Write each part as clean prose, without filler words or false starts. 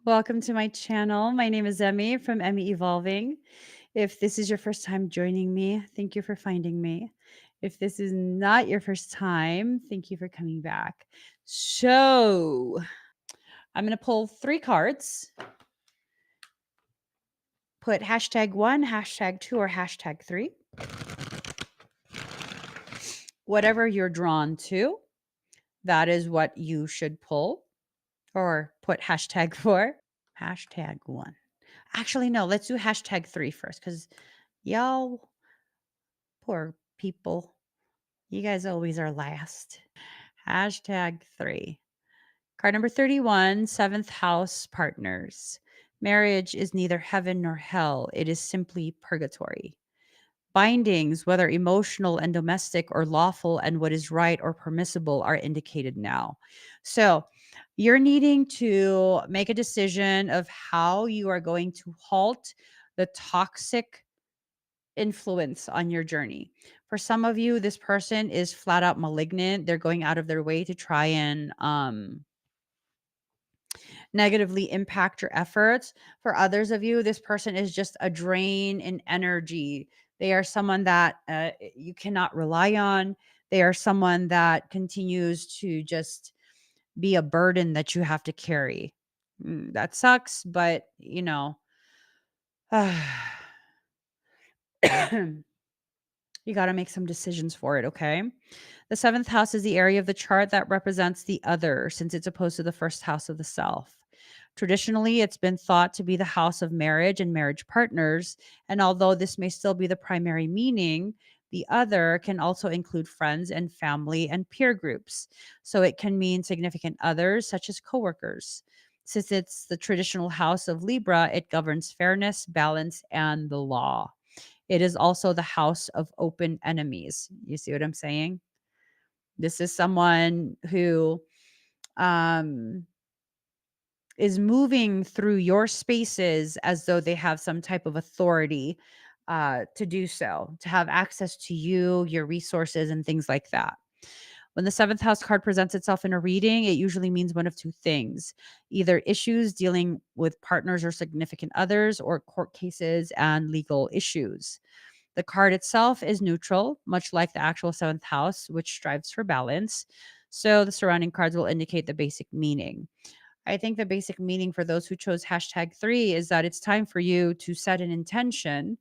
Welcome to my channel. My name is Emmy from Emmy Evolving. If this is your first time joining me, thank you for finding me. If this is not your first time, thank you for coming back. So, I'm going to pull three cards, put #1, #2, or #3, whatever you're drawn to. That is what you should pull or put hashtag for. #1. Actually, no, let's do #3 first because y'all, poor people, you guys always are last. #3. Card number 31, seventh house partners. Marriage is neither heaven nor hell, it is simply purgatory. Bindings, whether emotional and domestic or lawful and what is right or permissible, are indicated now. So you're needing to make a decision of how you are going to halt the toxic influence on your journey. For some of you, this person is flat out malignant. They're going out of their way to try and negatively impact your efforts. For others of you, this person is just a drain in energy. They are someone that you cannot rely on. They are someone that continues to just be a burden that you have to carry. That sucks, but you got to make some decisions for it, okay? The seventh house is the area of the chart that represents the other, since it's opposed to the first house of the self. Traditionally, it's been thought to be the house of marriage and marriage partners. And although this may still be the primary meaning, the other can also include friends and family and peer groups. So it can mean significant others, such as coworkers. Since it's the traditional house of Libra, it governs fairness, balance, and the law. It is also the house of open enemies. You see what I'm saying? This is someone who um, is moving through your spaces as though they have some type of authority to do so, to have access to you, your resources, and things like that. When the seventh house card presents itself in a reading, it usually means one of two things: either issues dealing with partners or significant others, or court cases and legal issues. The card itself is neutral, much like the actual seventh house, which strives for balance. So the surrounding cards will indicate the basic meaning. I think the basic meaning for those who chose #3 is that it's time for you to set an intention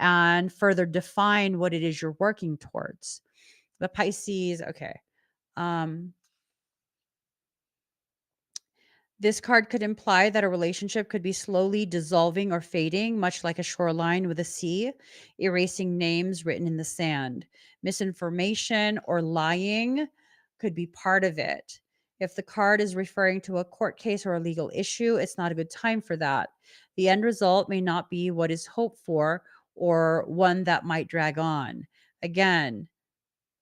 and further define what it is you're working towards. The Pisces, okay. Um, this card could imply that a relationship could be slowly dissolving or fading, much like a shoreline with a sea, erasing names written in the sand. Misinformation or lying could be part of it. If the card is referring to a court case or a legal issue, it's not a good time for that. The end result may not be what is hoped for or one that might drag on. Again,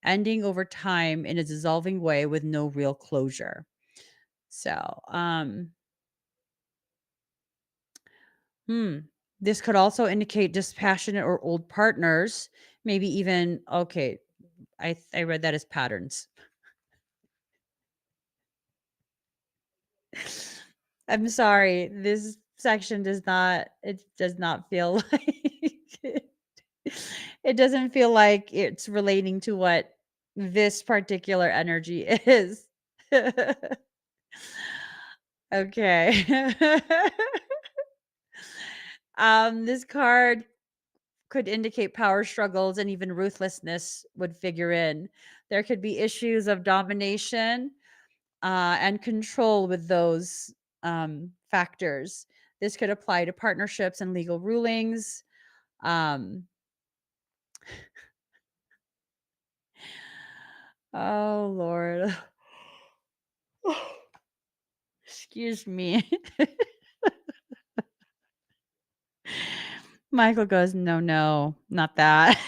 ending over time in a dissolving way with no real closure. So, Hmm. This could also indicate dispassionate or old partners, maybe even okay, I read that as patterns. I'm sorry. This section does not feel like it doesn't feel like it's relating to what this particular energy is. Okay. This card could indicate power struggles and even ruthlessness would figure in. There could be issues of domination and control with those factors. This could apply to partnerships and legal rulings. Um, oh, Lord. Excuse me. Michael goes, no, no, not that.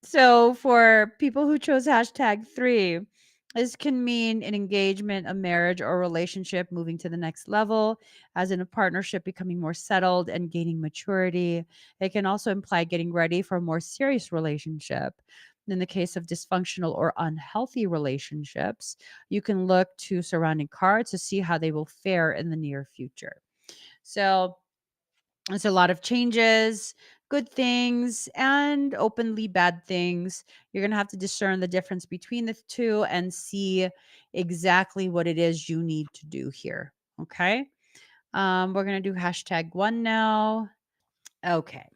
So for people who chose #3, this can mean an engagement, a marriage, or relationship moving to the next level, as in a partnership becoming more settled and gaining maturity. It can also imply getting ready for a more serious relationship. In the case of dysfunctional or unhealthy relationships, you can look to surrounding cards to see how they will fare in the near future. So, it's a lot of changes, good things, and openly bad things. You're going to have to discern the difference between the two and see exactly what it is you need to do here. Okay. We're going to do #1 now. Okay.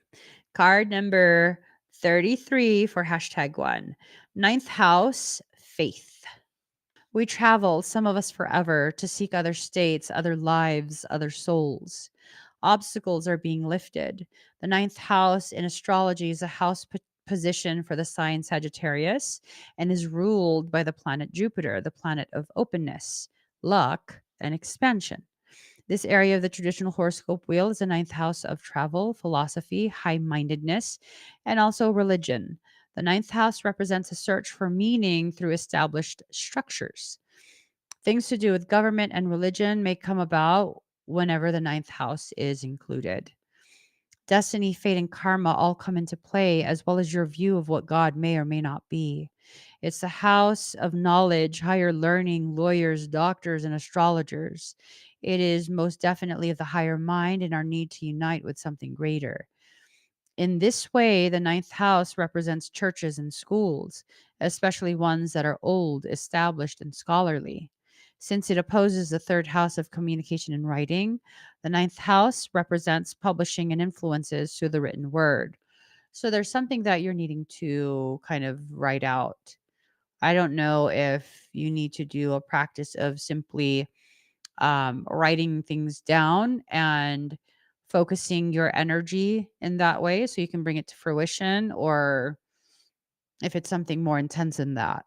Card number 33 for #1. Ninth house, faith. We travel, some of us forever, to seek other states, other lives, other souls. Obstacles are being lifted. The ninth house in astrology is a house position for the sign Sagittarius and is ruled by the planet Jupiter, the planet of openness, luck, and expansion. This area of the traditional horoscope wheel is the ninth house of travel, philosophy, high mindedness, and also religion. The ninth house represents a search for meaning through established structures. Things to do with government and religion may come about whenever the ninth house is included. Destiny, fate, and karma all come into play, as well as your view of what God may or may not be. It's the house of knowledge, higher learning, lawyers, doctors, and astrologers. It is most definitely of the higher mind and our need to unite with something greater. In this way, the ninth house represents churches and schools, especially ones that are old, established, and scholarly. Since it opposes the third house of communication and writing, the ninth house represents publishing and influences through the written word. So there's something that you're needing to kind of write out. I don't know if you need to do a practice of simply writing things down and focusing your energy in that way so you can bring it to fruition, or if it's something more intense than that.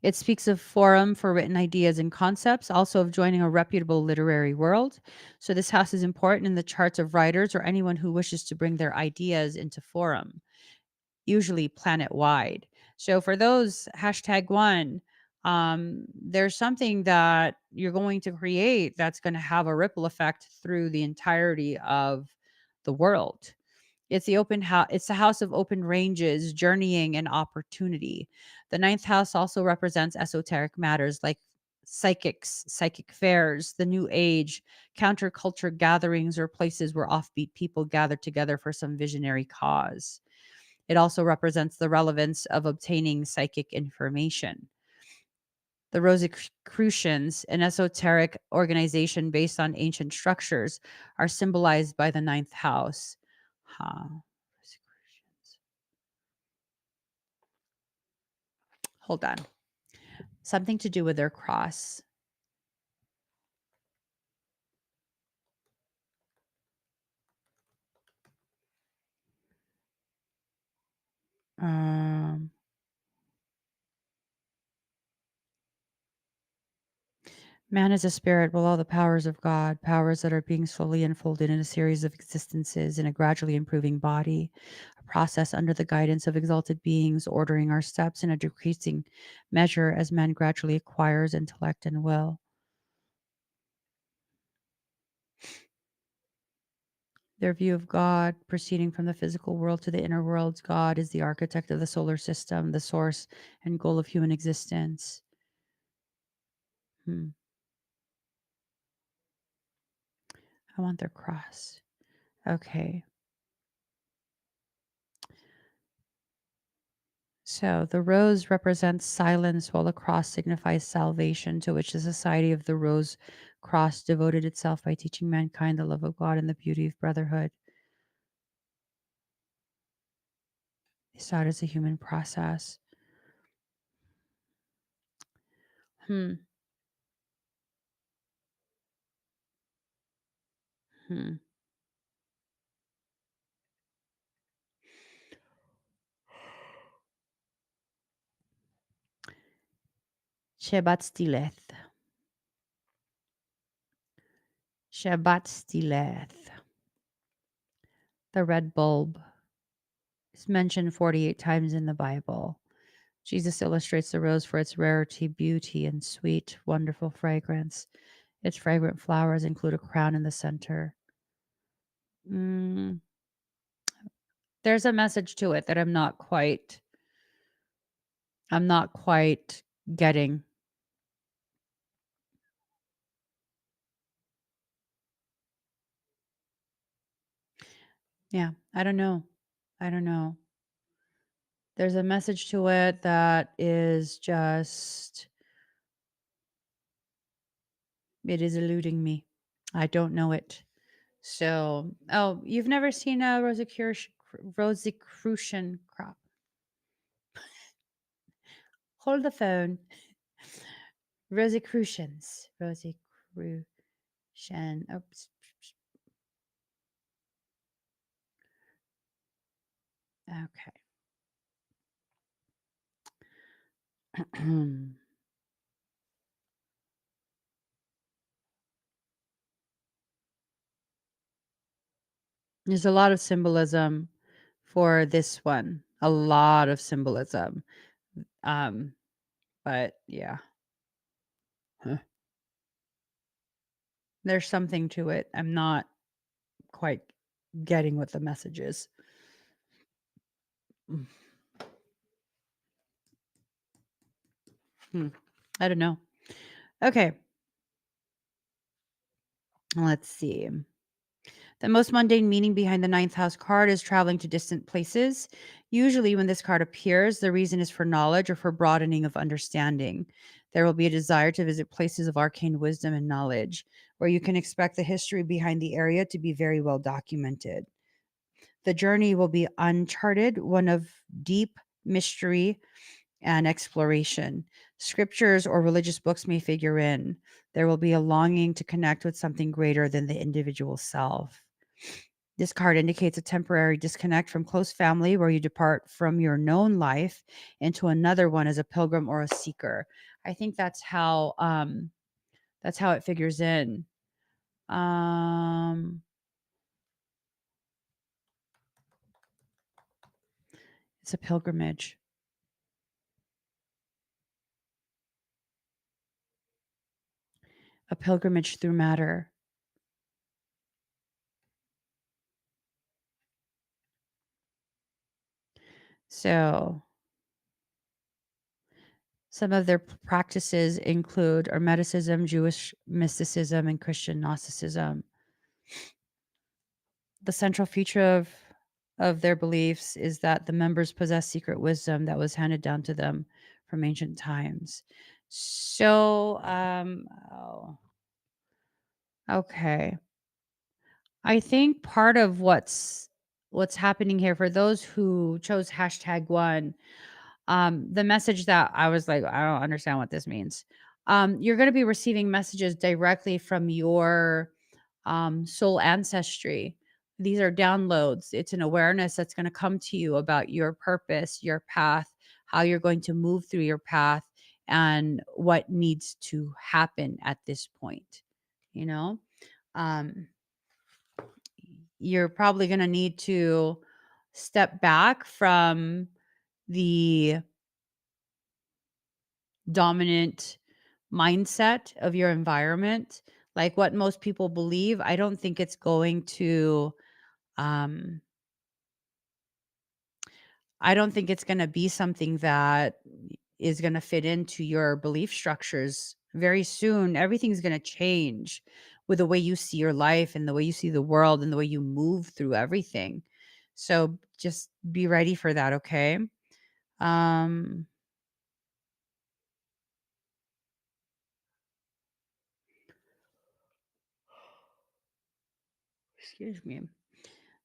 It speaks of forum for written ideas and concepts, also of joining a reputable literary world. So this house is important in the charts of writers or anyone who wishes to bring their ideas into forum, usually planet wide. So for those #1, there's something that you're going to create that's going to have a ripple effect through the entirety of the world. It's the open house. It's the house of open ranges, journeying, and opportunity. The ninth house also represents esoteric matters like psychics, psychic fairs, the new age, counterculture gatherings, or places where offbeat people gather together for some visionary cause. It also represents the relevance of obtaining psychic information. The Rosicrucians, an esoteric organization based on ancient structures, are symbolized by the ninth house. Huh. Rosicrucians. Hold on. Something to do with their cross. Um, Man is a spirit below the powers of God, powers that are being slowly unfolded in a series of existences in a gradually improving body, a process under the guidance of exalted beings, ordering our steps in a decreasing measure as man gradually acquires intellect and will. Their view of God, proceeding from the physical world to the inner worlds, God is the architect of the solar system, the source and goal of human existence. Hmm. I want their cross. Okay. So the rose represents silence, while the cross signifies salvation, to which the Society of the Rose Cross devoted itself by teaching mankind the love of God and the beauty of brotherhood. They saw it as a human process. Hmm. Hmm. Shabbat Stileth. Shabbat Stileth. The red bulb is mentioned 48 times in the Bible. Jesus illustrates the rose for its rarity, beauty, and sweet, wonderful fragrance. Its fragrant flowers include a crown in the center. Mm, There's a message to it that I'm not quite getting. Yeah, I don't know. I don't know. There's a message to it that is just it is eluding me. I don't know it. So, oh, you've never seen a Rosicrucian crop. Hold the phone. Rosicrucians. Rosicrucian. Oops. Okay. There's a lot of symbolism for this one. A lot of symbolism. Um, but yeah, huh, there's something to it. I'm not quite getting what the message is. Mm, hmm, I don't know. Okay, let's see. The most mundane meaning behind the ninth house card is traveling to distant places. Usually, when this card appears, the reason is for knowledge or for broadening of understanding. There will be a desire to visit places of arcane wisdom and knowledge, where you can expect the history behind the area to be very well documented. The journey will be uncharted, one of deep mystery and exploration. Scriptures or religious books may figure in. There will be a longing to connect with something greater than the individual self. This card indicates a temporary disconnect from close family where you depart from your known life into another one as a pilgrim or a seeker. I think that's how it figures in. Um it's a pilgrimage. A pilgrimage through matter. So some of their practices include Hermeticism, Jewish mysticism, and Christian Gnosticism. The central feature of their beliefs is that the members possess secret wisdom that was handed down to them from ancient times. So, okay. I think part of what's happening here for those who chose #1. The message that I was like, I don't understand what this means. You're going to be receiving messages directly from your soul ancestry. These are downloads. It's an awareness that's going to come to you about your purpose, your path, how you're going to move through your path, and what needs to happen at this point. You know, um, you're probably going to need to step back from the dominant mindset of your environment, like what most people believe. I don't think it's going to um I don't think it's going to be something that is going to fit into your belief structures very soon. Everything's going to change with the way you see your life and the way you see the world and the way you move through everything. So just be ready for that, okay? Um excuse me.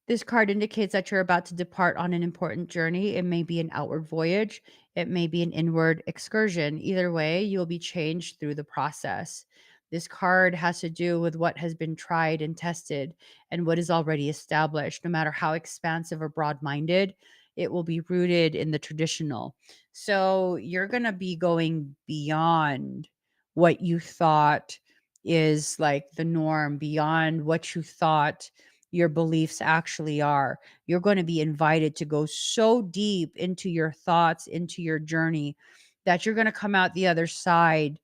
This card indicates that you're about to depart on an important journey. It may be an outward voyage, it may be an inward excursion. Either way, you'll be changed through the process. This card has to do with what has been tried and tested and what is already established. No matter how expansive or broad minded, it will be rooted in the traditional. So you're going to be going beyond what you thought is like the norm, beyond what you thought your beliefs actually are. You're going to be invited to go so deep into your thoughts, into your journey, that you're going to come out the other side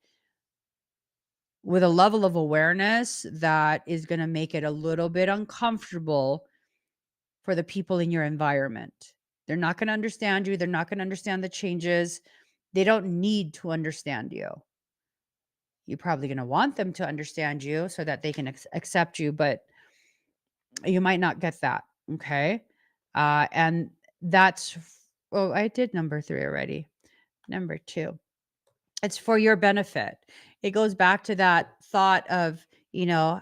with a level of awareness that is going to make it a little bit uncomfortable for the people in your environment. They're not going to understand you. They're not going to understand the changes. They don't need to understand you. You're probably going to want them to understand you so that they can accept you, but you might not get that. Okay. And that's, oh, I did number three already. Number two, it's for your benefit. It goes back to that thought of, you know,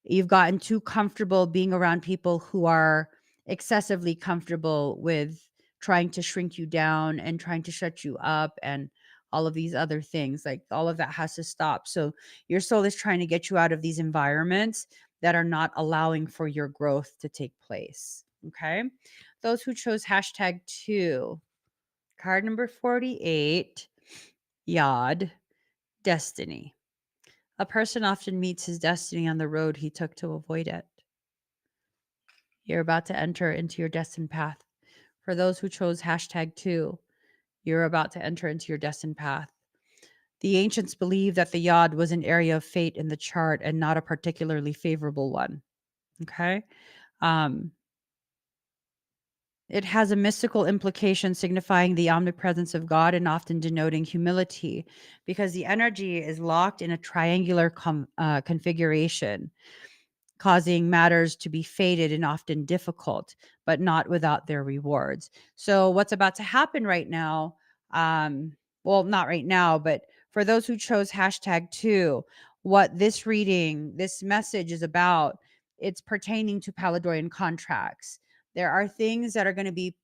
you've gotten too comfortable being around people who are excessively comfortable with trying to shrink you down and trying to shut you up and all of these other things. Like all of that has to stop. So your soul is trying to get you out of these environments that are not allowing for your growth to take place. Okay. Those who chose hashtag two, card number 48, Yod, destiny. A person often meets his destiny on the road he took to avoid it. You're about to enter into your destined path. For those who chose hashtag two, you're about to enter into your destined path. The ancients believed that the yod was an area of fate in the chart and not a particularly favorable one. Okay. Um, it has a mystical implication signifying the omnipresence of God and often denoting humility because the energy is locked in a triangular configuration, causing matters to be fated and often difficult, but not without their rewards. So, what's about to happen right now? Um, well, not right now, but for those who chose hashtag two, what this reading, this message is about, it's pertaining to Paladorian contracts. There are things that are going to be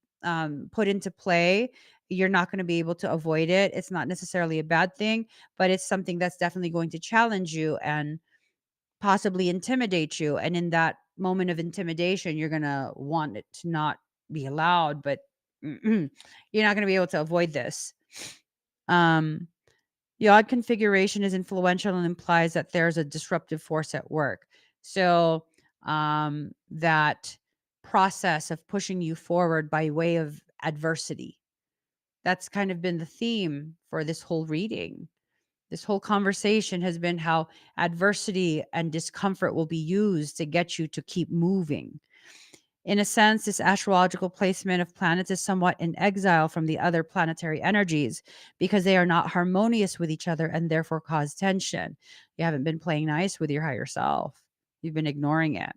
put into play. You're not going to be able to avoid it. It's not necessarily a bad thing, but it's something that's definitely going to challenge you and possibly intimidate you, and in that moment of intimidation, you're gonna want it to not be allowed, but you're not gonna be able to avoid this. Um, the odd configuration is influential and implies that there's a disruptive force at work. So, that process of pushing you forward by way of adversity, that's kind of been the theme for this whole reading. This whole conversation has been how adversity and discomfort will be used to get you to keep moving. In a sense, this astrological placement of planets is somewhat in exile from the other planetary energies because they are not harmonious with each other and therefore cause tension. You haven't been playing nice with your higher self, you've been ignoring it.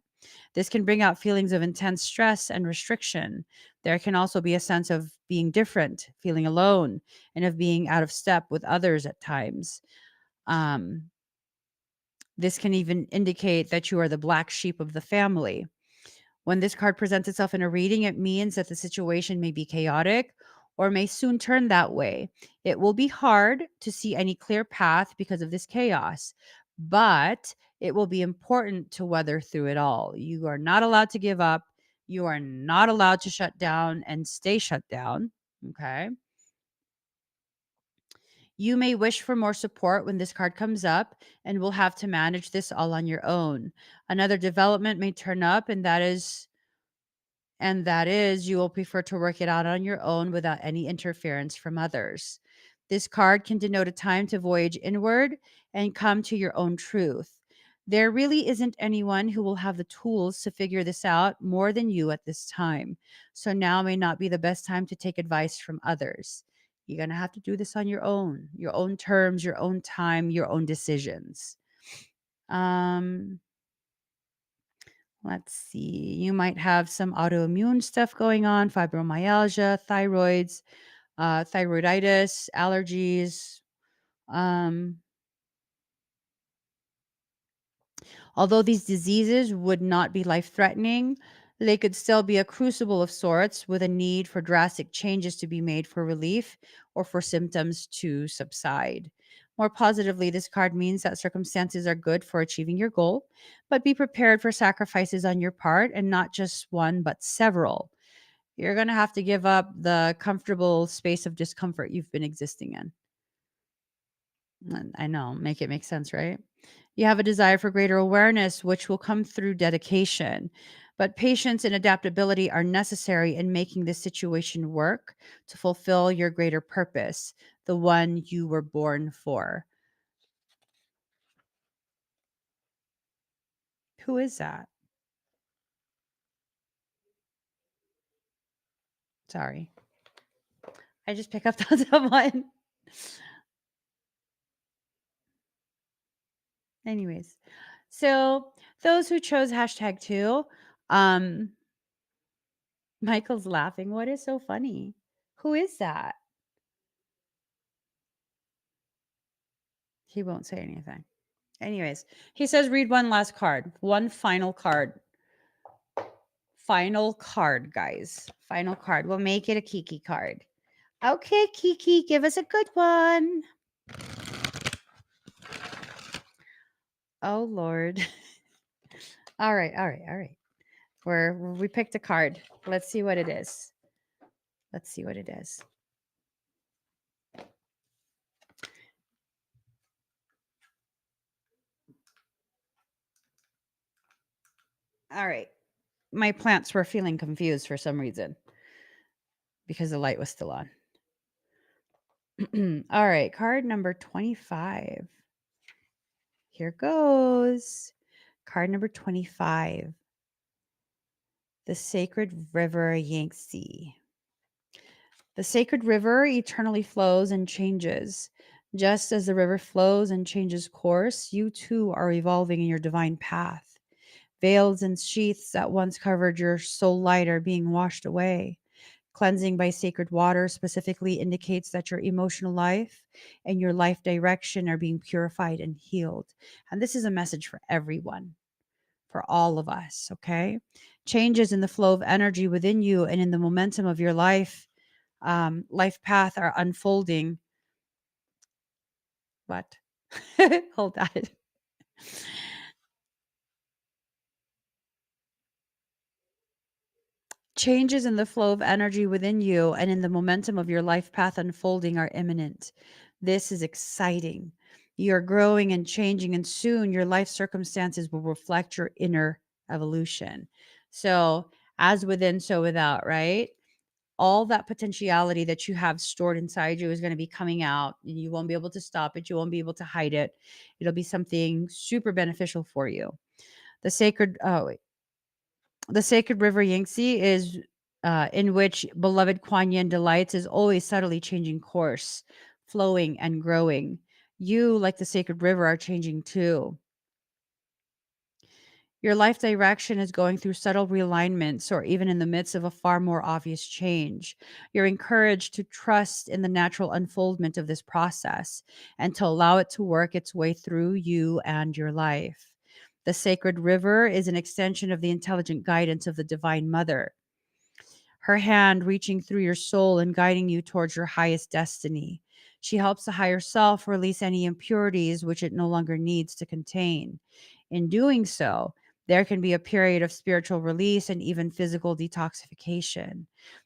This can bring out feelings of intense stress and restriction. There can also be a sense of being different, feeling alone, and of being out of step with others at times. Um, this can even indicate that you are the black sheep of the family. When this card presents itself in a reading, it means that the situation may be chaotic or may soon turn that way. It will be hard to see any clear path because of this chaos, but it will be important to weather through it all. You are not allowed to give up. You are not allowed to shut down and stay shut down. Okay. You may wish for more support when this card comes up and will have to manage this all on your own. Another development may turn up, and that is you will prefer to work it out on your own without any interference from others. This card can denote a time to voyage inward and come to your own truth. There really isn't anyone who will have the tools to figure this out more than you at this time. So now may not be the best time to take advice from others. You're going to have to do this on your own terms, your own time, your own decisions. Um, Let's see. You might have some autoimmune stuff going on, fibromyalgia, thyroiditis, allergies. Um, Although these diseases would not be life threatening, they could still be a crucible of sorts with a need for drastic changes to be made for relief or for symptoms to subside. More positively, this card means that circumstances are good for achieving your goal, but be prepared for sacrifices on your part and not just one, but several. You're going to have to give up the comfortable space of discomfort you've been existing in. I know, make it make sense, right? You have a desire for greater awareness, which will come through dedication. But patience and adaptability are necessary in making this situation work to fulfill your greater purpose, the one you were born for. Who is that? Sorry. I just pick up on someone. Anyways, so those who chose hashtag two, um, Michael's laughing. What is so funny? Who is that? He won't say anything. Anyways, he says read one last card. One final card. Final card, guys. Final card. We'll make it a Kiki card. Okay, Kiki, give us a good one. Oh Lord. All right, all right, all right. We picked a card. Let's see what it is. Let's see what it is. All right. My plants were feeling confused for some reason because the light was still on. All right, card number 25. Here goes. Card number 25. The Sacred River Yangtze. The sacred river eternally flows and changes. Just as the river flows and changes course, you too are evolving in your divine path. Veils and sheaths that once covered your soul light are being washed away. Cleansing by sacred water specifically indicates that your emotional life and your life direction are being purified and healed. And this is a message for everyone, for all of us, okay? Changes in the flow of energy within you and in the momentum of your life path are unfolding. What? Hold on. Changes in the flow of energy within you and in the momentum of your life path unfolding are imminent. This is exciting. You're growing and changing, and soon your life circumstances will reflect your inner evolution. So, as within, so without, right? All that potentiality that you have stored inside you is going to be coming out, and you won't be able to stop it. You won't be able to hide it. It'll be something super beneficial for you. The sacred, the sacred river Yangtze is in which beloved Kuan Yin delights is always subtly changing course, flowing and growing. You, like the sacred river, are changing too. Your life direction is going through subtle realignments or even in the midst of a far more obvious change. You're encouraged to trust in the natural unfoldment of this process and to allow it to work its way through you and your life. The sacred river is an extension of the intelligent guidance of the Divine Mother, her hand reaching through your soul and guiding you towards your highest destiny. She helps the higher self release any impurities which it no longer needs to contain. In doing so, there can be a period of spiritual release and even physical detoxification.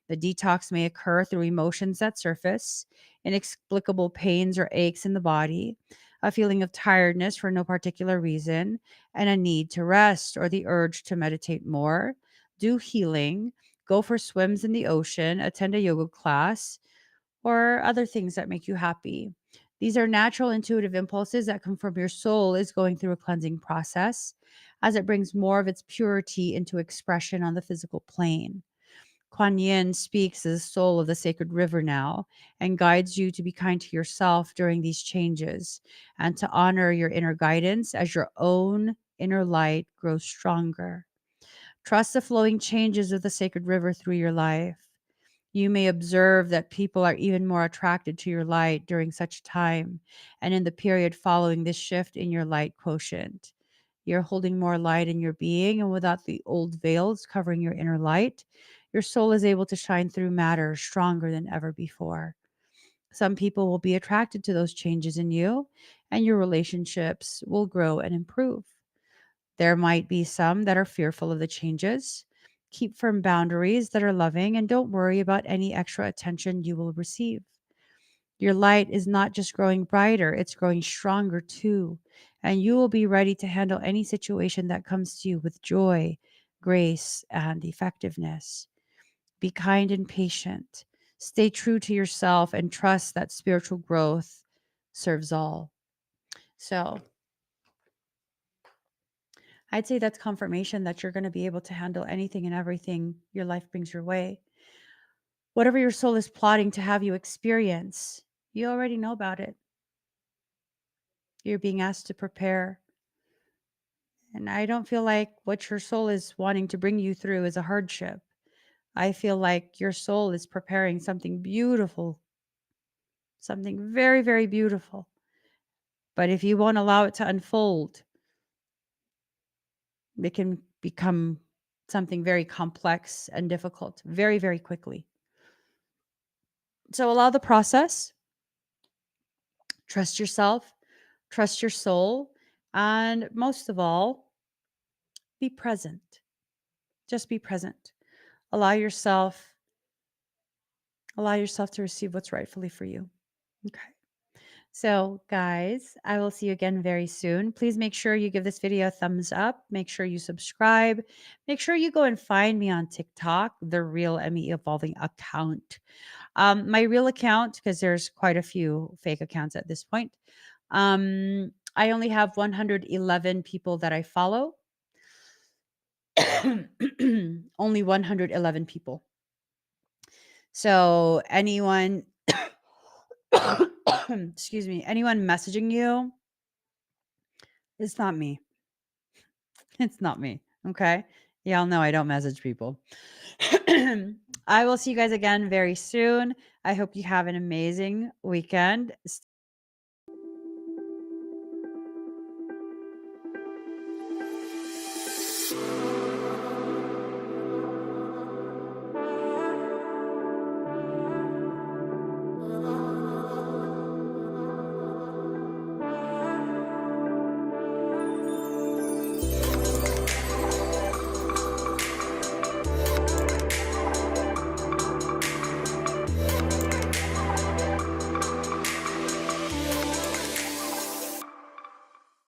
The detox may occur through emotions that surface, inexplicable pains or aches in the body, a feeling of tiredness for no particular reason, and a need to rest or the urge to meditate more, do healing, go for swims in the ocean, attend a yoga class, or other things that make you happy. These are natural intuitive impulses that come from your soul is going through a cleansing process as it brings more of its purity into expression on the physical plane. Kuan Yin speaks as the soul of the sacred river now and guides you to be kind to yourself during these changes and to honor your inner guidance as your own inner light grows stronger. Trust the flowing changes of the sacred river through your life. You may observe that people are even more attracted to your light during such time and in the period following this shift in your light quotient. You're holding more light in your being, and without the old veils covering your inner light, your soul is able to shine through matter stronger than ever before. Some people will be attracted to those changes in you, and your relationships will grow and improve. There might be some that are fearful of the changes. Keep firm boundaries that are loving and don't worry about any extra attention you will receive. Your light is not just growing brighter, it's growing stronger too. And you will be ready to handle any situation that comes to you with joy, grace, and effectiveness. Be kind and patient. Stay true to yourself and trust that spiritual growth serves all. So, I'd say that's confirmation that you're going to be able to handle anything and everything your life brings your way. Whatever your soul is plotting to have you experience, you already know about it. You're being asked to prepare. And I don't feel like what your soul is wanting to bring you through is a hardship. I feel like your soul is preparing something beautiful, something very, very beautiful. But if you won't allow it to unfold, it can become something very complex and difficult very, very quickly. So allow the process, trust yourself, trust your soul, and most of all, be present. Just be present. Allow yourself allow yourself to receive what's rightfully for you. Okay. So, guys, I will see you again very soon. Please make sure you give this video a thumbs up. Make sure you subscribe. Make sure you go and find me on TikTok, the real Emmie Evolving account. My real account, because there's quite a few fake accounts at this point. I only have 111 people that I follow. Only 111 people. So anyone excuse me, anyone messaging you, it's not me. It's not me. Okay. Y'all know I don't message people. I will see you guys again very soon. I hope you have an amazing weekend.